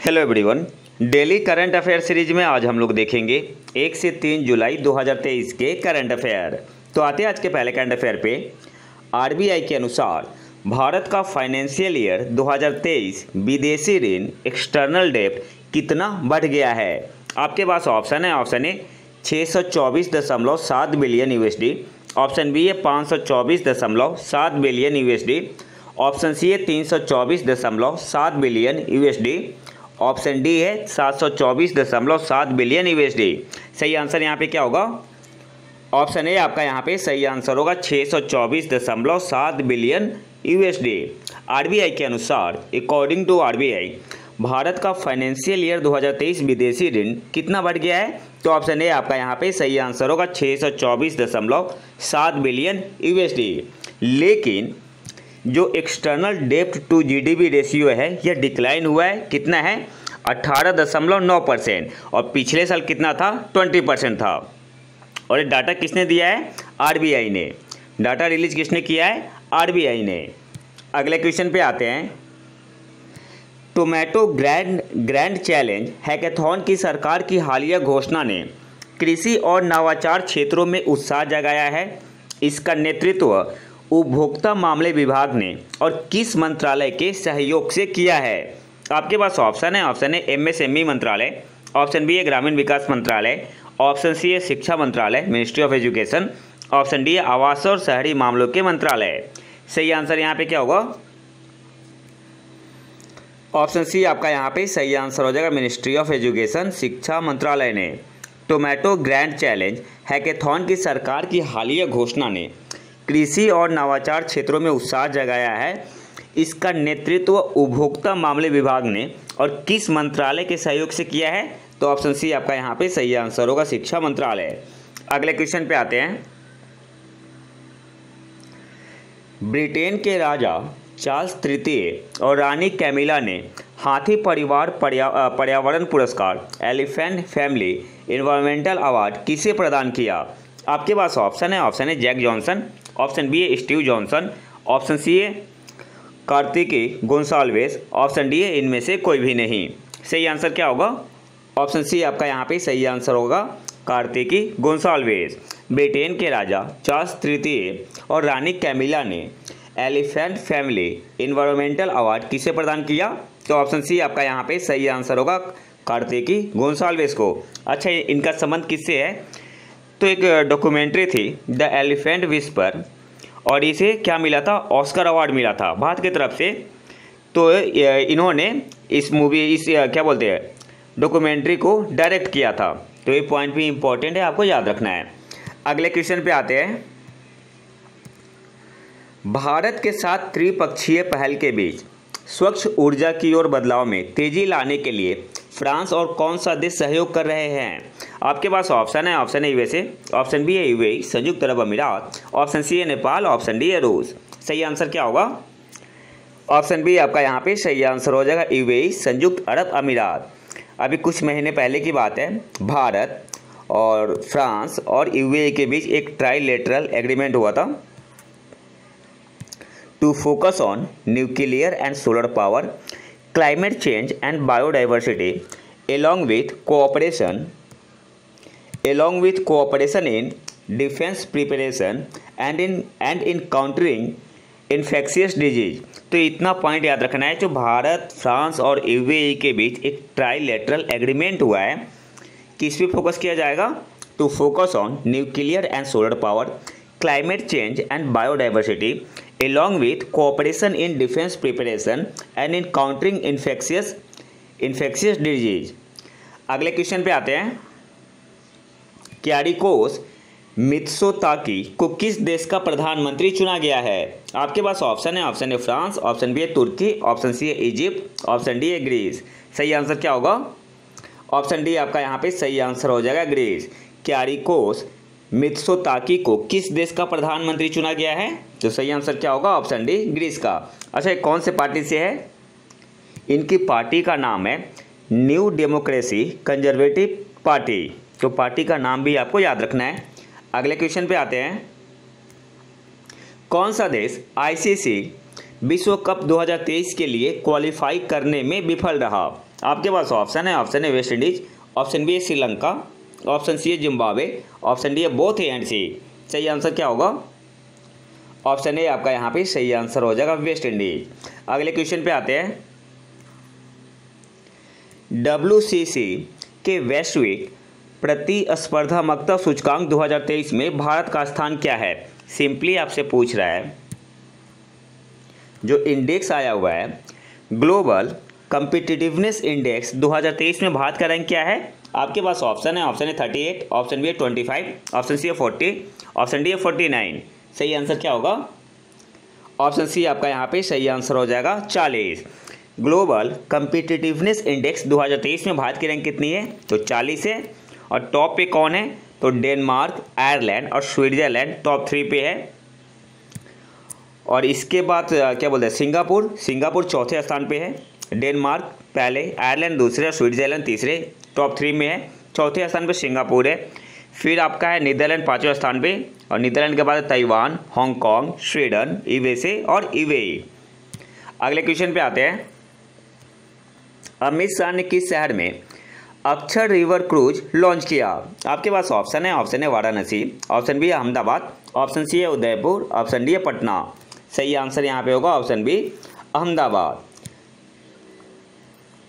Hello everyone. Daily current affair series में आज हम लोग देखेंगे 1 से 3 जुलाई 2023 के करंट अफेयर। तो आते हैं आज के पहले करंट अफेयर पे। आरबीआई के अनुसार भारत का फाइनेंशियल ईयर 2023 विदेशी ऋण एक्सटर्नल डेब्ट कितना बढ़ गया है। आपके पास ऑप्शन है। Option A 624.7 billion USD, option B है 524.7 बिलियन यूएसडी, ऑप्शन सी है 324.7 बिलियन यूएसडी, ऑप्शन डी है 724.7 बिलियन यूएसडी। सही आंसर यहाँ पे क्या होगा? ऑप्शन ए आपका यहाँ पे सही आंसर होगा 624.7 बिलियन यूएसडी। आरबीआई के अनुसार अकॉर्डिंग टू आरबीआई भारत का फाइनेंशियल ईयर 2023 विदेशी ऋण कितना बढ़ गया है? तो ऑप्शन ए आपका यहाँ पे सही आंसर होगा 624.7 बिलियन यूएसडी। लेकिन जो एक्सटर्नल डेब्ट टू जीडीपी रेशियो है यह डिक्लाइन हुआ है। कितना है? 18.9%। और पिछले साल कितना था? 20% था। और ये डाटा किसने दिया है? आरबीआई ने। डाटा रिलीज किसने किया है? आरबीआई ने। अगले क्वेश्चन पे आते हैं। टोमेटो ग्रैंड चैलेंज हैकाथॉन की सरकार की हालिया घोषणा ने कृषि और नवाचार क्षेत्रों में उत्साह जगाया है। इसका नेतृत्व उपभोक्ता मामले विभाग ने और किस मंत्रालय के सहयोग से किया है? आपके पास ऑप्शन है। ऑप्शन है एमएसएमई मंत्रालय, ऑप्शन बी है ग्रामीण विकास मंत्रालय, ऑप्शन सी है शिक्षा मंत्रालय ministry of education, option D है आवास और शहरी मामलों के मंत्रालय। सही आंसर यहाँ पे क्या होगा? ऑप्शन सी आपका यहाँ पे सही आंसर हो जाएगा मिनिस्ट्री ऑफ एजुकेशन, शिक्षा मंत्रालय ने। टोमेटो ग्रैंड चैलेंज हैकाथॉन की सरकार की हालिया घोषणा ने कृषि और नवाचार क्षेत्रों में उत्साह जगाया है। इसका नेतृत्व उपभोक्ता मामले विभाग ने और किस मंत्रालय के सहयोग से किया है? तो ऑप्शन सी आपका यहाँ पे सही आंसर होगा शिक्षा मंत्रालय। अगले क्वेश्चन पे आते हैं। ब्रिटेन के राजा चार्ल्स तृतीय और रानी कैमिला ने हाथी परिवार पर्यावरण पुरस्कार एलिफेंट फैमिली एनवायरमेंटल अवार्ड किसे प्रदान किया? आपके पास ऑप्शन है। ऑप्शन है जैक जॉनसन, ऑप्शन बी है स्टीव जॉनसन, ऑप्शन सी है कार्तिकी गोंसाल्वेस, ऑप्शन डी है इनमें से कोई भी नहीं। सही आंसर क्या होगा? ऑप्शन सी आपका यहाँ पे सही आंसर होगा कार्तिकी गोंसाल्वेस। ब्रिटेन के राजा चार्ल्स तृतीय और रानी कैमिला ने एलिफेंट फैमिली एनवायरमेंटल अवार्ड किसे प्रदान किया? तो ऑप्शन सी आपका यहाँ पे सही आंसर होगा कार्तिकी गोंसाल्वेस को। अच्छा, इनका संबंध किससे है? तो एक डॉक्यूमेंट्री थी द एलिफेंट विस्पर और इसे क्या मिला था? ऑस्कर अवार्ड मिला था भारत की तरफ से। तो इन्होंने इस क्या बोलते हैं डॉक्यूमेंट्री को डायरेक्ट किया था। तो ये पॉइंट भी इम्पोर्टेंट है, आपको याद रखना है। अगले क्वेश्चन पे आते हैं। भारत के साथ त्रिपक्षीय पहल के बीच स्वच्छ ऊर्जा की ओर बदलाव में तेजी लाने के लिए फ्रांस और कौन सा देश सहयोग कर रहे हैं? आपके पास ऑप्शन है। ऑप्शन है यूएसए, ऑप्शन बी है यूएई संयुक्त अरब अमीरात, ऑप्शन सी है नेपाल, ऑप्शन डी है रूस। सही आंसर क्या होगा? ऑप्शन बी आपका यहाँ पे सही आंसर हो जाएगा यूएई संयुक्त अरब अमीरात। अभी कुछ महीने पहले की बात है, भारत और फ्रांस और यूएई के बीच एक ट्राइलेटरल एग्रीमेंट हुआ था to focus on nuclear and solar power, climate change and biodiversity, along with cooperation in defense preparation and in countering infectious disease। तो इतना पॉइंट याद रखना है। जो भारत, फ्रांस और यूएई के बीच एक ट्राइलेटरल एग्रीमेंट हुआ है, किस पे फोकस किया जाएगा? To focus on nuclear and solar power, climate change and biodiversity, along with cooperation in defense preparation and in countering infectious disease। अगले क्वेश्चन पे आते हैं। क्यारिकोस मित्सोताकी को किस देश का प्रधानमंत्री चुना गया है? आपके पास ऑप्शन है। ऑप्शन है फ्रांस, ऑप्शन बी है तुर्की, ऑप्शन सी है इजिप्ट, ऑप्शन डी है ग्रीस। सही आंसर क्या होगा? ऑप्शन डी आपका यहाँ पे सही आंसर हो जाएगा ग्रीस। क्यारिकोस मित्सोताकी को किस देश का प्रधानमंत्री चुना गया है? तो सही आंसर क्या होगा? ऑप्शन डी ग्रीस का। अच्छा, ये कौन से पार्टी से है? इनकी पार्टी का नाम है न्यू डेमोक्रेसी कंजर्वेटिव पार्टी। तो पार्टी का नाम भी आपको याद रखना है। अगले क्वेश्चन पे आते हैं। कौन सा देश आईसीसी विश्व कप 2023 के लिए क्वालिफाई करने में विफल रहा? आपके पास ऑप्शन है, option A West Indies, option B है श्रीलंका, ऑप्शन सी है जिम्बाब्वे, ऑप्शन डी है बोथ ए एंड सी। सही आंसर क्या होगा? ऑप्शन ए आपका यहाँ पे सही आंसर हो जाएगा, वेस्ट इंडीज। अगले क्वेश्चन पे आते हैं। WCC के वैश्विक प्रतिस्पर्धात्मकता सूचकांक 2023 में भारत का स्थान क्या है? सिंपली आपसे पूछ रहा है, जो इंडेक्स आया हुआ है ग्लोबल कम्पिटिटिवनेस इंडेक्स 2023 में भारत का रैंक क्या है? आपके पास ऑप्शन है, ऑप्शन ए 38, ऑप्शन बी है 25, ऑप्शन सी है 40, ऑप्शन डी है 49। सही आंसर क्या होगा? ऑप्शन सी आपका यहाँ पे सही आंसर हो जाएगा 40। ग्लोबल कम्पिटिटिवनेस इंडेक्स 2023 में भारत की रैंक कितनी है? तो 40 है। और टॉप पे कौन है? तो डेनमार्क, आयरलैंड और स्विट्जरलैंड टॉप 3 पे है। और इसके बाद क्या बोलते हैं, सिंगापुर चौथे स्थान पे है, डेनमार्क पहले, आयरलैंड दूसरे और स्विट्जरलैंड तीसरे, टॉप 3 में है। चौथे स्थान पे सिंगापुर है। फिर आपका है नीदरलैंड 5वें स्थान पे, और नीदरलैंड के बाद ताइवान, हांगकांग, स्वीडन, यूएसए और यूएई। अगले क्वेश्चन पे आते हैं। अमित शाह ने किस शहर में अक्षर रिवर क्रूज लॉन्च किया? आपके पास ऑप्शन है, option A Varanasi, option B है अहमदाबाद, ऑप्शन सी है उदयपुर, ऑप्शन डी है पटना। सही आंसर यहाँ पे होगा ऑप्शन बी अहमदाबाद।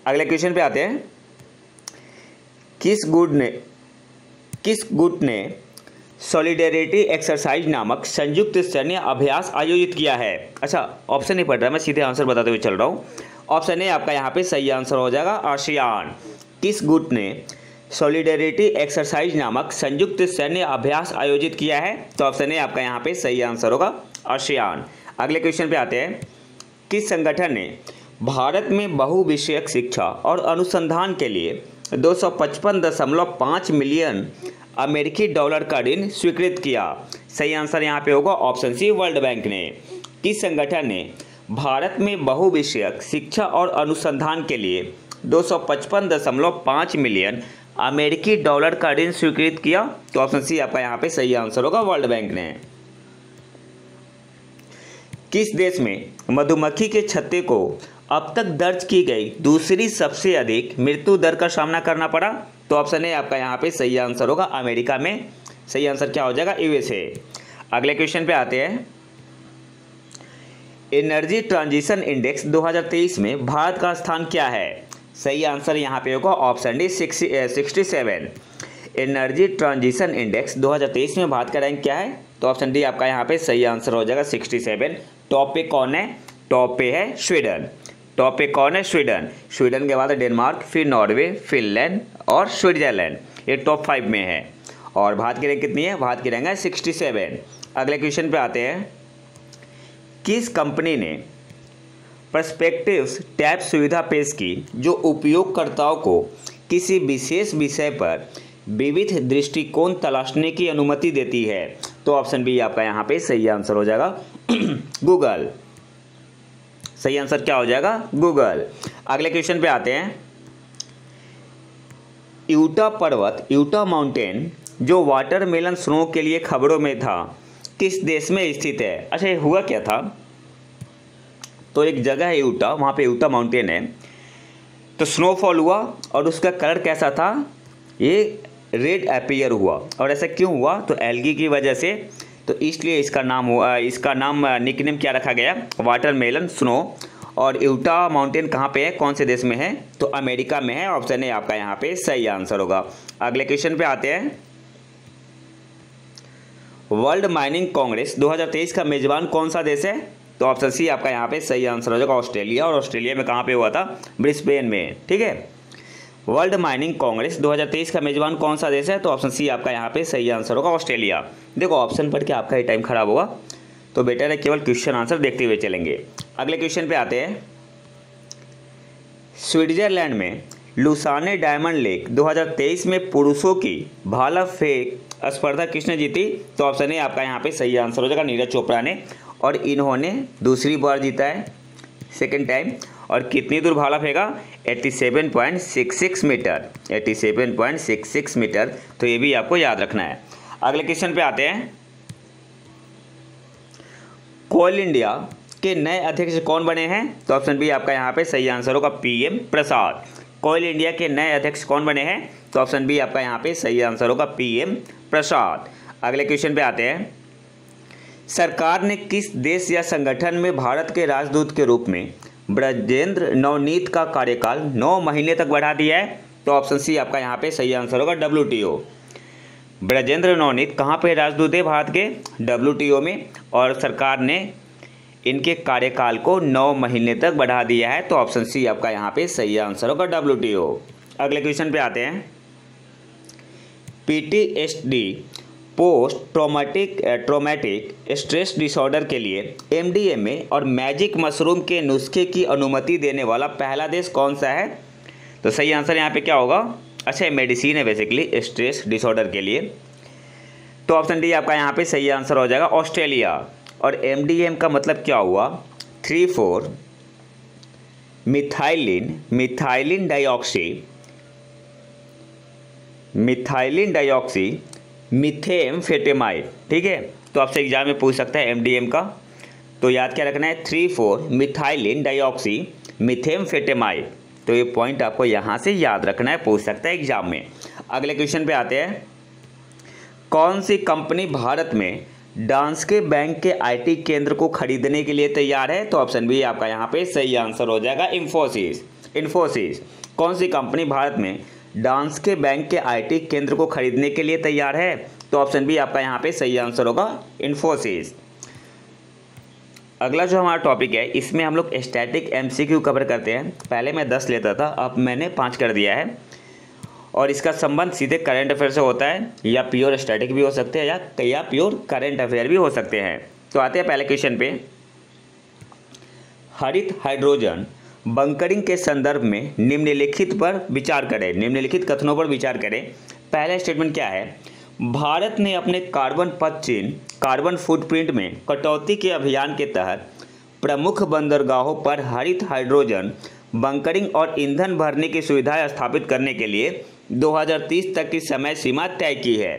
अगले क्वेश्चन पे आते हैं। किस गुट ने सॉलिडेरिटी एक्सरसाइज नामक संयुक्त स्तरीय अभ्यास आयोजित किया है? अच्छा, ऑप्शन नहीं पढ़ रहा, मैं सीधे आंसर बताते हुए चल रहा हूँ। ऑप्शन ए आपका यहाँ पे सही आंसर हो जाएगा आसियान। किस गुट ने सॉलिडेरिटी एक्सरसाइज नामक संयुक्त सैन्य अभ्यास आयोजित किया है? तो ऑप्शन ए आपका यहाँ पे सही आंसर होगा आसियान। अगले क्वेश्चन पे आते हैं। किस संगठन ने भारत में बहुविषयक शिक्षा और अनुसंधान के लिए 255.5 मिलियन अमेरिकी डॉलर का ऋण स्वीकृत किया? सही आंसर यहाँ पे होगा ऑप्शन सी वर्ल्ड बैंक ने। किस संगठन ने भारत में बहुविषयक शिक्षा और अनुसंधान के लिए 255.5 मिलियन अमेरिकी डॉलर का ऋण स्वीकृत किया? तो ऑप्शन सी आपका यहाँ पे सही आंसर होगा वर्ल्ड बैंक ने। किस देश में मधुमक्खी के छत्ते को अब तक दर्ज की गई दूसरी सबसे अधिक मृत्यु दर का सामना करना पड़ा? तो ऑप्शन ए आपका यहाँ पे सही आंसर होगा अमेरिका में। सही आंसर क्या हो जाएगा? यूएसए। अगले क्वेश्चन पे आते हैं। एनर्जी ट्रांजिशन इंडेक्स 2023 में भारत का स्थान क्या है? सही आंसर यहाँ पे होगा option D 67। Energy transition index 2023 में भारत का रैंक क्या है? तो ऑप्शन डी आपका यहाँ पे सही आंसर हो जाएगा 67। टॉप पे कौन है? टॉप पे है स्वीडन। टॉप पे कौन है? स्वीडन। स्वीडन के बाद डेनमार्क, फिर नॉर्वे, फिनलैंड और स्विट्जरलैंड, ये टॉप 5 में है। और भारत की रैंक कितनी है? भारत की रैंक है 67। अगले क्वेश्चन पे आते हैं। किस कंपनी ने पर्सपेक्टिव्स टैब सुविधा पेश की जो उपयोगकर्ताओं को किसी विशेष विषय पर विविध दृष्टिकोण तलाशने की अनुमति देती है? तो ऑप्शन बी आपका यहाँ पे सही आंसर हो जाएगा गूगल। सही आंसर क्या हो जाएगा? गूगल। अगले क्वेश्चन पे आते हैं। यूटा पर्वत, यूटा माउंटेन, जो वाटरमेलन स्नो के लिए खबरों में था, किस देश में स्थित है? अच्छा, ये हुआ क्या था? तो एक जगह है यूटा, वहाँ पे यूटा माउंटेन है, तो स्नोफॉल हुआ और उसका कलर कैसा था? ये रेड अपीयर हुआ। और ऐसा क्यों हुआ? तो एल्गी की वजह से, तो इसलिए इसका नाम निकनेम क्या रखा गया? Watermelon snow. और यूटा माउंटेन कहाँ पे है, कौन से देश में है? तो अमेरिका में है। ऑप्शन ए आपका यहाँ पे सही आंसर होगा। अगले क्वेश्चन पे आते हैं। वर्ल्ड माइनिंग कांग्रेस 2023 का मेजबान कौन सा देश है? तो ऑप्शन सी आपका यहाँ पे सही आंसर हो जाएगा ऑस्ट्रेलिया। और ऑस्ट्रेलिया में कहाँ पे हुआ था? ब्रिस्बेन में। ठीक है। वर्ल्ड माइनिंग कांग्रेस 2023 का मेजबान कौन सा देश है? तो ऑप्शन सी आपका यहाँ पे सही आंसर होगा ऑस्ट्रेलिया। देखो, ऑप्शन पढ़ के आपका ही टाइम खराब होगा, तो बेटर है केवल क्वेश्चन आंसर देखते हुए चलेंगे। अगले क्वेश्चन पे आते हैं। स्विट्जरलैंड में लुसाने डायमंड लीग 2023 में पुरुषों की भाला फेंक स्पर्धा किसने जीती? तो ऑप्शन ए आपका यहाँ पे सही आंसर हो जाएगा नीरज चोपड़ा ने। और इन्होंने दूसरी बार जीता है, सेकेंड टाइम। और कितनी दूर भाला फेंका? 87.66 मीटर। 87.66 मीटर। तो ये भी आपको याद रखना है। अगले क्वेश्चन पे आते हैं। कोल इंडिया के नए अध्यक्ष कौन बने हैं? तो ऑप्शन बी आपका यहाँ पे सही आंसर होगा PM प्रसाद। कोल इंडिया के नए अध्यक्ष कौन बने हैं? तो ऑप्शन बी आपका यहाँ पे सही आंसर होगा, PM प्रसाद। अगले क्वेश्चन पे आते हैं। सरकार ने किस देश या संगठन में भारत के राजदूत के रूप में ब्रजेंद्र नवनीत का कार्यकाल 9 महीने तक बढ़ा दिया है? तो ऑप्शन सी आपका यहाँ पे सही आंसर होगा, WTO। ब्रजेंद्र नवनीत कहाँ पे राजदूत है भारत के? WTO में, और सरकार ने इनके कार्यकाल को 9 महीने तक बढ़ा दिया है। तो ऑप्शन सी आपका यहाँ पे सही आंसर होगा, WTO। अगले क्वेश्चन पे आते हैं। PTSD post traumatic stress disorder के लिए MDMA और मैजिक मशरूम के नुस्खे की अनुमति देने वाला पहला देश कौन सा है? तो सही आंसर यहाँ पे क्या होगा? अच्छा, मेडिसिन है बेसिकली स्ट्रेस डिसऑर्डर के लिए, तो ऑप्शन डी आपका यहाँ पे सही आंसर हो जाएगा, ऑस्ट्रेलिया। और MDM का मतलब क्या हुआ? 3,4 मिथाइलिन डाइऑक्सी मिथेम्फेटेमाइड। ठीक है, तो आपसे एग्जाम में पूछ सकता है MDM का, तो याद क्या रखना है? 3,4 मिथाइलिन डाइऑक्सी मिथेम्फेटेमाइड। तो ये पॉइंट आपको यहाँ से याद रखना है, पूछ सकता है एग्जाम में। अगले क्वेश्चन पे आते हैं। कौन सी कंपनी भारत में डांस्के बैंक के IT केंद्र को खरीदने के लिए तैयार है? तो ऑप्शन बी आपका यहाँ पे सही आंसर हो जाएगा, इन्फोसिस। कौन सी कंपनी भारत में डांस्के बैंक के IT केंद्र को खरीदने के लिए तैयार है? तो ऑप्शन बी आपका यहाँ पे सही आंसर होगा, इन्फोसिस। अगला जो हमारा टॉपिक है, इसमें हम लोग स्टैटिक MCQ कवर करते हैं। पहले मैं 10 लेता था, अब मैंने 5 कर दिया है, और इसका संबंध सीधे करंट अफेयर से होता है, या प्योर स्टैटिक भी हो सकते हैं या प्योर करंट अफेयर भी हो सकते हैं। तो आते हैं पहले क्वेश्चन पे। हरित हाइड्रोजन बंकरिंग के संदर्भ में निम्नलिखित कथनों पर विचार करें। पहला स्टेटमेंट क्या है? भारत ने अपने कार्बन फुटप्रिंट में कटौती के अभियान के तहत प्रमुख बंदरगाहों पर हरित हाइड्रोजन बंकरिंग और ईंधन भरने की सुविधाएं स्थापित करने के लिए 2030 तक की समय सीमा तय की है।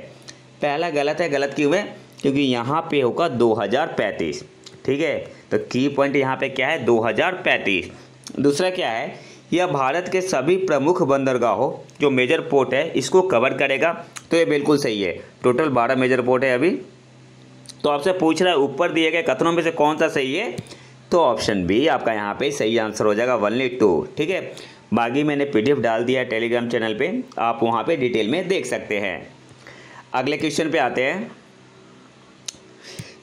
पहला गलत है। गलत क्यों है? क्योंकि यहाँ पे होगा 2035। ठीक है, तो की पॉइंट यहाँ पे क्या है? 2035। दूसरा क्या है? यह भारत के सभी प्रमुख बंदरगाहों जो मेजर पोर्ट है इसको कवर करेगा। तो ये बिल्कुल सही है। टोटल 12 मेजर पोर्ट है अभी। तो आपसे पूछ रहा है ऊपर दिए गए कथनों में से कौन सा सही है? तो ऑप्शन बी आपका यहाँ पे सही आंसर हो जाएगा, 1/2। ठीक है, बाकी मैंने PDF डाल दिया है टेलीग्राम चैनल पे, आप वहाँ पे डिटेल में देख सकते हैं। अगले क्वेश्चन पे आते हैं।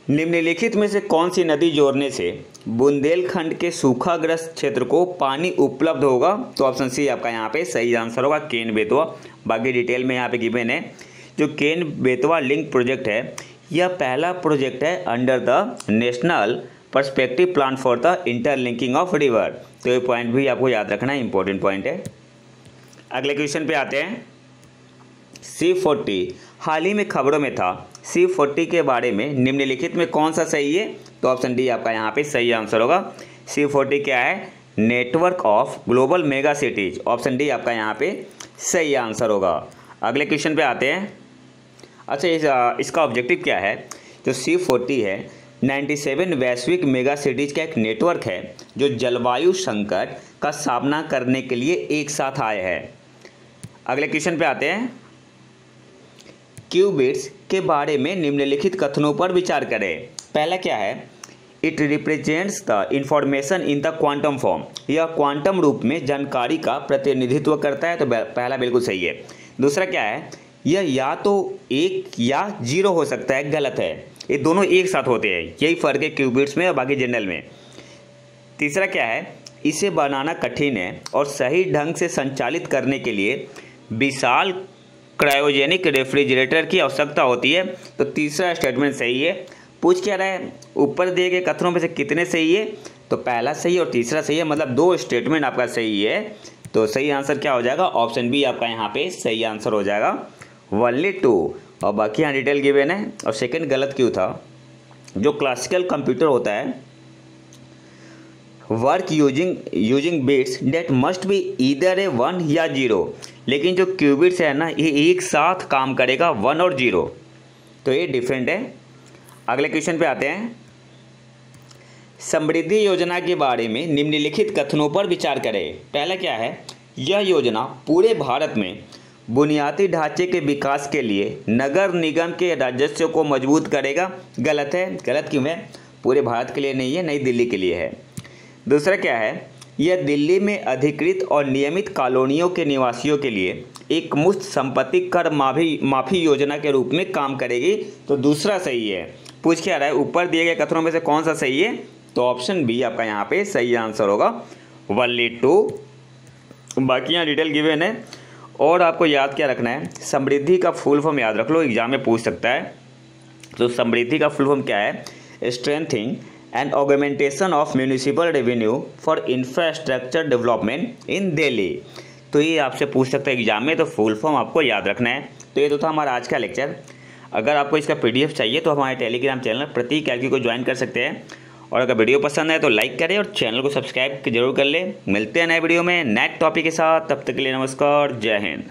निम्नलिखित में से कौन सी नदी जोड़ने से बुंदेलखंड के सूखाग्रस्त क्षेत्र को पानी उपलब्ध होगा? तो ऑप्शन सी आपका यहाँ पे सही आंसर होगा, केन बेतवा। बाकी डिटेल में यहाँ पे गिवन है। जो केन बेतवा लिंक प्रोजेक्ट है, यह पहला प्रोजेक्ट है under the national perspective plan for the interlinking of river. तो ये पॉइंट भी आपको याद रखना है, इंपॉर्टेंट पॉइंट है। अगले क्वेश्चन पे आते हैं। C40 हाल ही में खबरों में था। C40 के बारे में निम्नलिखित में कौन सा सही है? तो ऑप्शन डी आपका यहाँ पे सही आंसर होगा। C40 क्या है? Network of global mega cities. Option D आपका यहाँ पे सही आंसर होगा। अगले क्वेश्चन पे आते हैं। अच्छा, इसका ऑब्जेक्टिव क्या है? जो C40 है 97 वैश्विक मेगा सिटीज का एक नेटवर्क है जो जलवायु संकट का सामना करने के लिए एक साथ आए हैं। अगले क्वेश्चन पे आते हैं। क्यूबिट्स के बारे में निम्नलिखित कथनों पर विचार करें। पहला क्या है? It represents the information in the quantum form. यह क्वांटम रूप में जानकारी का प्रतिनिधित्व करता है। तो पहला बिल्कुल सही है। दूसरा क्या है? यह या तो 1 या 0 हो सकता है। गलत है, ये दोनों एक साथ होते हैं। यही फ़र्क है क्यूबिट्स में और बाकी जनरल में। तीसरा क्या है? इसे बनाना कठिन है और सही ढंग से संचालित करने के लिए विशाल क्रायोजेनिक रेफ्रिजरेटर की आवश्यकता होती है। तो तीसरा स्टेटमेंट सही है। पूछ क्या रहा है? ऊपर दिए गए कथनों में से कितने सही है? तो पहला सही और तीसरा सही है, मतलब 2 स्टेटमेंट आपका सही है। तो सही आंसर क्या हो जाएगा? ऑप्शन बी आपका यहाँ पे सही आंसर हो जाएगा, 1/2। और बाकी यहाँ डिटेल गिवन है। और सेकंड गलत क्यों था? जो क्लासिकल कंप्यूटर होता है work using bits that must be either a 1 या 0, लेकिन जो क्यूबिट्स है ना, ये एक साथ काम करेगा 1 और 0। तो ये डिफरेंट है। अगले क्वेश्चन पे आते हैं। समृद्धि योजना के बारे में निम्नलिखित कथनों पर विचार करें। पहला क्या है? यह योजना पूरे भारत में बुनियादी ढांचे के विकास के लिए नगर निगम के राजस्व को मजबूत करेगा। गलत है। गलत क्यों है? पूरे भारत के लिए नहीं है, नई दिल्ली के लिए है। दूसरा क्या है? यह दिल्ली में अधिकृत और नियमित कॉलोनियों के निवासियों के लिए एक मुफ्त संपत्ति कर माफी योजना के रूप में काम करेगी। तो दूसरा सही है। पूछ क्या रहा है? ऊपर दिए गए कथनों में से कौन सा सही है? तो ऑप्शन बी आपका यहाँ पे सही आंसर होगा, 1 बाकी यहाँ डिटेल गिवन है। और आपको याद क्या रखना है? समृद्धि का फुल फॉर्म याद रख लो, एग्जाम में पूछ सकता है। तो समृद्धि का फुल फॉर्म क्या है? Strengthening and augmentation of municipal revenue for infrastructure development in Delhi. तो ये आपसे पूछ सकता है एग्जाम में, तो फुल फॉर्म आपको याद रखना है। तो ये तो था हमारा आज का लेक्चर। अगर आपको इसका PDF चाहिए तो हमारे टेलीग्राम चैनल प्रतीक कैलकी को ज्वाइन कर सकते हैं। और अगर वीडियो पसंद आए तो लाइक करें और चैनल को सब्सक्राइब जरूर कर लें। मिलते हैं नए वीडियो में नए टॉपिक के साथ। तब तक के लिए नमस्कार, जय हिंद।